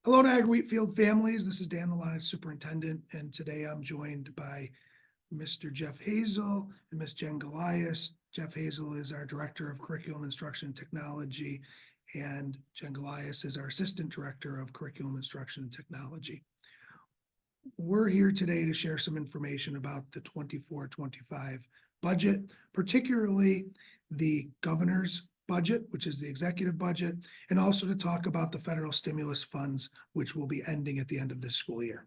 Hello, Niagara Wheatfield families. This is Dan Lalonich, Superintendent, and today I'm joined by Mr. Jeff Hazel and Ms. Jen Golias. Jeff Hazel is our Director of Curriculum Instruction and Technology, and Jen Golias is our Assistant Director of Curriculum Instruction and Technology. We're here today to share some information about the 24-25 budget, particularly the governor's budget, which is the executive budget, and also to talk about the federal stimulus funds, which will be ending at the end of this school year.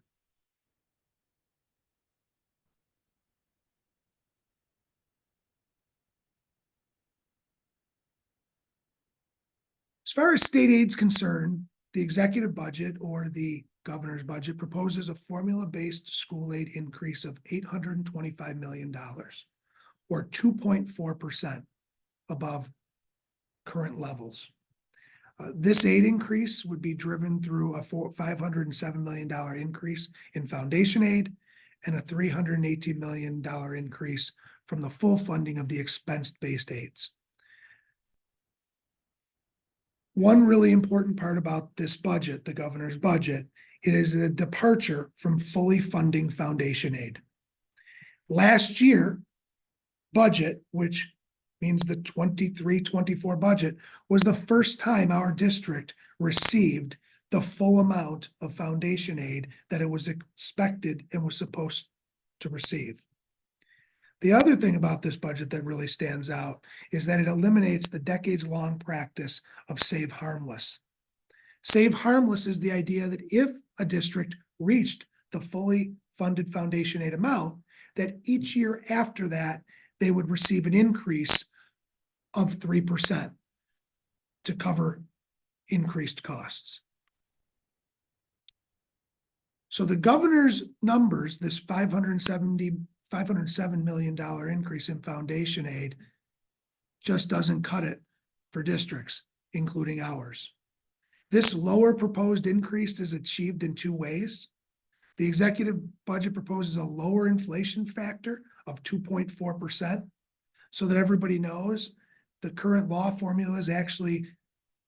As far as state aid's concerned, the executive budget or the governor's budget proposes a formula-based school aid increase of $825 million, or 2.4% above current levels. This aid increase would be driven through a $507 million increase in foundation aid and a $318 million increase from the full funding of the expense-based aids. One really important part about this budget, the governor's budget, it is a departure from fully funding foundation aid. Last year, budget, which means the 23-24 budget, was the first time our district received the full amount of foundation aid that it was expected and was supposed to receive. The other thing about this budget that really stands out is that it eliminates the decades-long practice of save harmless. Save harmless is the idea that if a district reached the fully funded foundation aid amount, that each year after that, they would receive an increase of 3% to cover increased costs. So the governor's numbers, this $507 million increase in foundation aid, just doesn't cut it for districts, including ours. This lower proposed increase is achieved in two ways. The executive budget proposes a lower inflation factor of 2.4%, so that everybody knows the current law formula is actually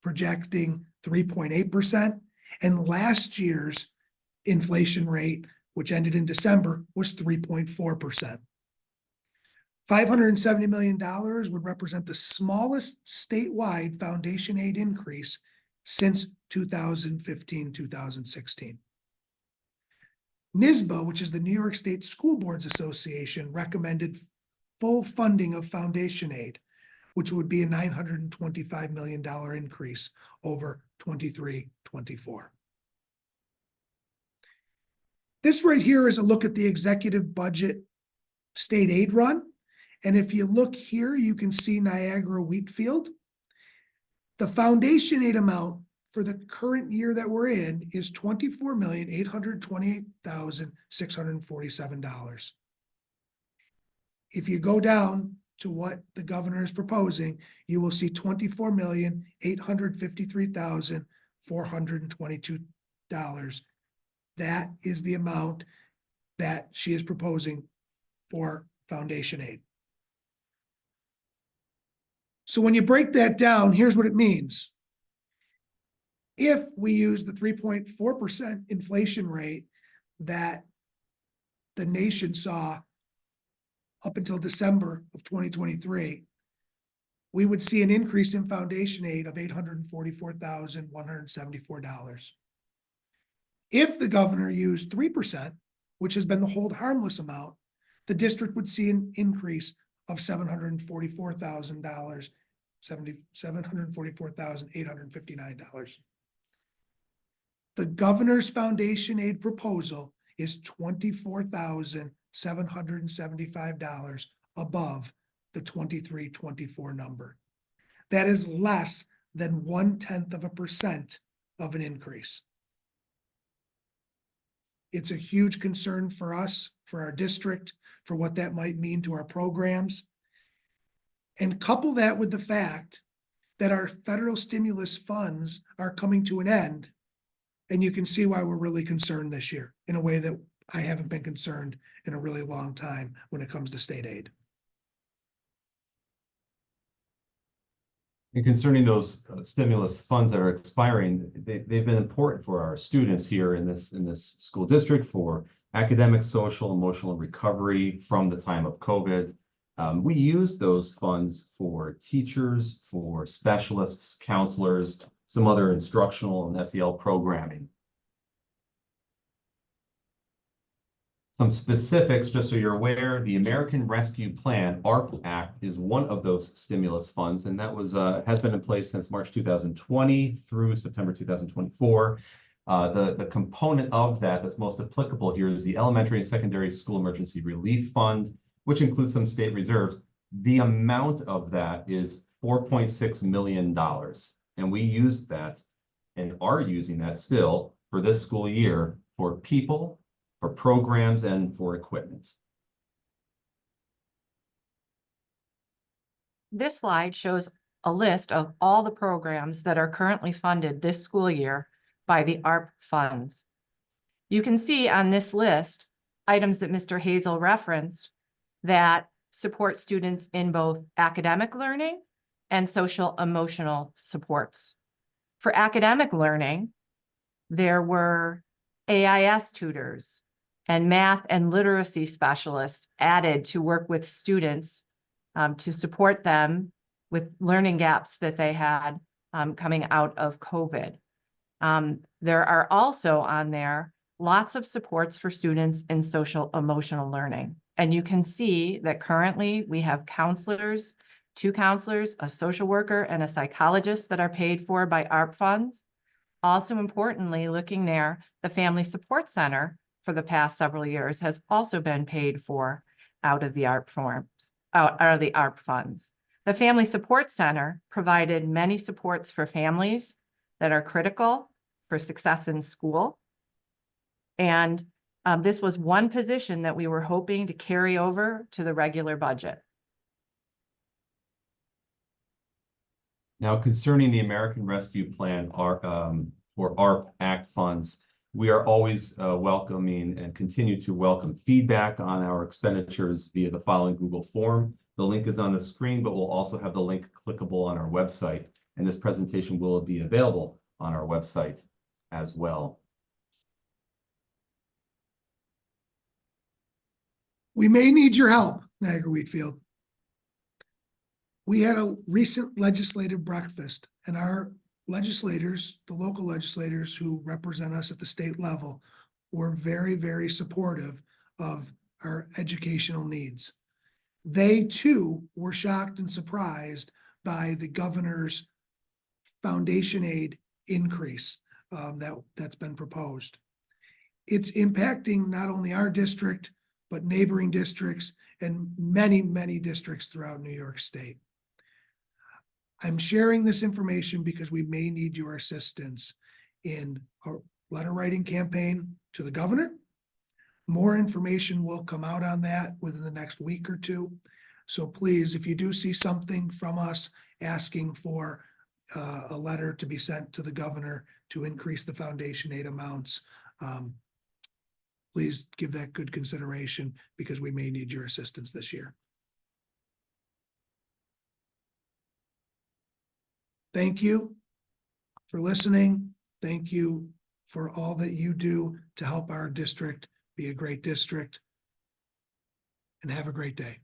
projecting 3.8%, and last year's inflation rate, which ended in December, was 3.4%. $570 million would represent the smallest statewide foundation aid increase since 2015-2016. NYSBA, which is the New York State School Boards Association, recommended full funding of foundation aid, which would be a $925 million increase over 23-24. This right here is a look at the executive budget state aid run. And if you look here, you can see Niagara Wheatfield. The foundation aid amount for the current year that we're in is $24,828,647. If you go down to what the governor is proposing, you will see $24,853,422. That is the amount that she is proposing for foundation aid. So when you break that down, here's what it means. If we use the 3.4% inflation rate that the nation saw up until December of 2023, we would see an increase in foundation aid of $844,174. If the governor used 3%, which has been the hold harmless amount, the district would see an increase of $744,859. The governor's foundation aid proposal is $24,775 above the 23-24 number. That is less than 0.1% of an increase. It's a huge concern for us, for our district, for what that might mean to our programs. And couple that with the fact that our federal stimulus funds are coming to an end, and you can see why we're really concerned this year in a way that I haven't been concerned in a really long time when it comes to state aid. And concerning those stimulus funds that are expiring, they've been important for our students here in this school district for academic, social, emotional recovery from the time of COVID. We used those funds for teachers, for specialists, counselors, some other instructional and SEL programming. Some specifics, just so you're aware, the American Rescue Plan, ARP Act, is one of those stimulus funds, and that was has been in place since March 2020 through September 2024. The component of that that's most applicable here is the Elementary and Secondary School Emergency Relief Fund, which includes some state reserves. The amount of that is $4.6 million, and we used that and are using that still for this school year for people, for programs, and for equipment. This slide shows a list of all the programs that are currently funded this school year by the ARP funds. You can see on this list items that Mr. Hazel referenced that support students in both academic learning and social emotional supports. For academic learning, there were AIS tutors and math and literacy specialists added to work with students to support them with learning gaps that they had coming out of COVID. There are also on there lots of supports for students in social emotional learning. And you can see that currently we have counselors, 2 counselors, a social worker, and a psychologist that are paid for by ARP funds. Also importantly, looking there, the Family Support Center for the past several years has also been paid for out of the ARP funds. The Family Support Center provided many supports for families that are critical for success in school. And this was one position that we were hoping to carry over to the regular budget. Now, concerning the American Rescue Plan, or ARP Act funds, we are always welcoming and continue to welcome feedback on our expenditures via the following Google form. The link is on the screen, but we'll also have the link clickable on our website, and this presentation will be available on our website as well. We may need your help, Niagara Wheatfield. We had a recent legislative breakfast, and our legislators, the local legislators who represent us at the state level, were very, very supportive of our educational needs. They too were shocked and surprised by the governor's foundation aid increase that's been proposed. It's impacting not only our district, but neighboring districts and many, many districts throughout New York State. I'm sharing this information because we may need your assistance in a letter writing campaign to the governor. More information will come out on that within the next week or two. So please, if you do see something from us asking for a letter to be sent to the governor to increase the foundation aid amounts, please give that good consideration because we may need your assistance this year. Thank you for listening. Thank you for all that you do to help our district be a great district, and have a great day.